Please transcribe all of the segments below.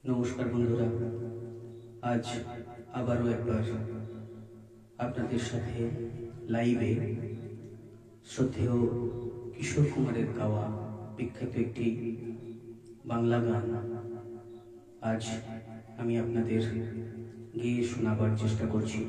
নমস্কার বন্ধুরা, আজ আবারও একবার আপনাদের সাথে লাইভে শ্রদ্ধেয় কিশোর কুমারের গাওয়া বিখ্যাত একটি বাংলা গান আজ আমি আপনাদের গেয়ে শোনাবার চেষ্টা করছি।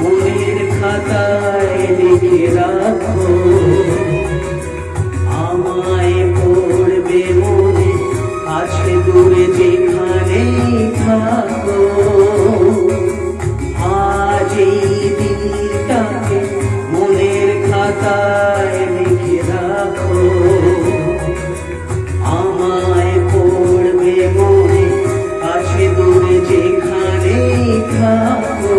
মনের খাতায় লিখে রাখো, আমায় পড়বে মনে, কাছে দূরে যেখানেই থাকো। আজ এই দিনটাকে মনের খাতায় লিখে রাখো, আমায় পড়বে মনে, কাছে দূরে যেখানেই থাকো।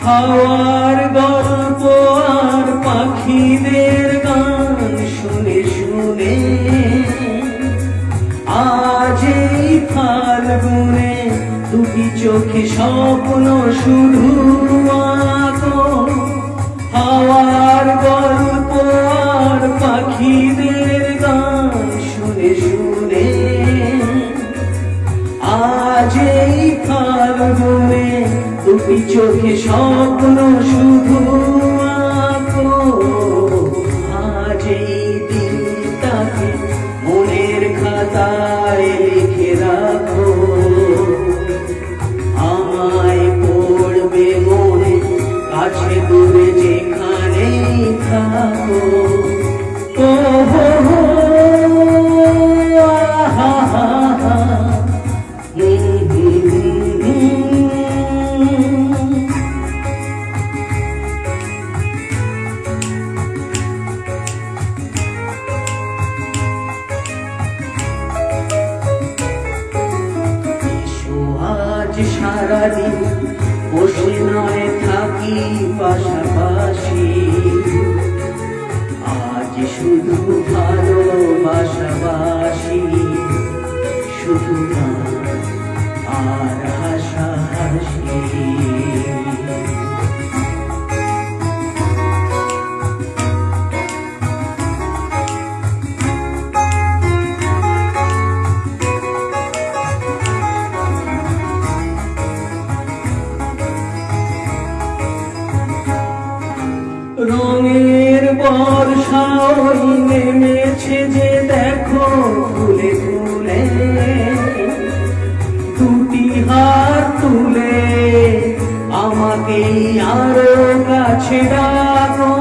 হাওয়ার গল্প আর পাখিদের গান শুনে শুনে আজ এই ফাল্গুনে দুটি চোখে স্বপ্ন শুধু আঁকো। হাওয়ার গল্প আর পাখিদের গান শুনে শুনে আজ এই ফাল্গুনে দুটি চোখে স্বপ্ন শুধু আঁকো। আজ এই দিনটাকে মনের খাতায় লিখে রাখো, আমায় পড়বে মনে, কাছে দূরে যেখানেই থাকো। সারাদিন বসে নয় থাকি পাশাপাশি, আজ শুধু ভালোবাসাবাসি, শুধু গান আর হাসাহাসি। রঙের বর্ষায় নেমেছে যে দেখো ফুলে ফুলে, দুটি হাত তুলে আমাকে আরো কাছে ডাকো।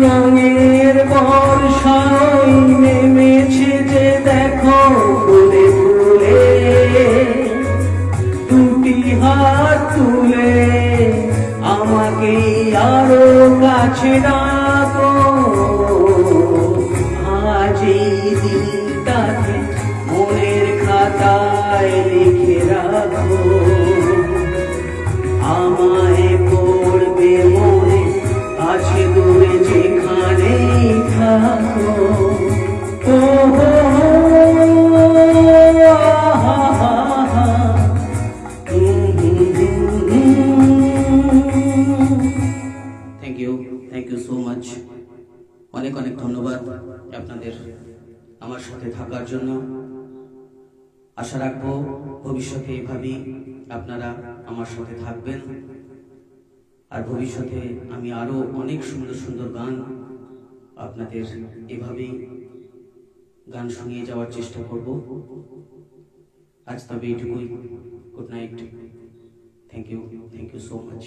রঙের বর্ষায় নেমেছে যে দেখো ফুলে ফুলে, দুটি হাত তুলে আমাকে আরো কাছে ডাকো। আজ এই দিনটাকে মনের খাতায় লিখে রাখো, আমায় পড়বে মনে, কাছে থাকার জন্য। আশা রাখবো ভবিষ্যতে এভাবেই আপনারা আমার সাথে থাকবেন, আর ভবিষ্যতে আমি আরো অনেক সুন্দর সুন্দর গান আপনাদের এভাবেই গান শুনিয়ে যাওয়ার চেষ্টা করব। আজ তবে এইটুকুই। Good night. Thank you so much.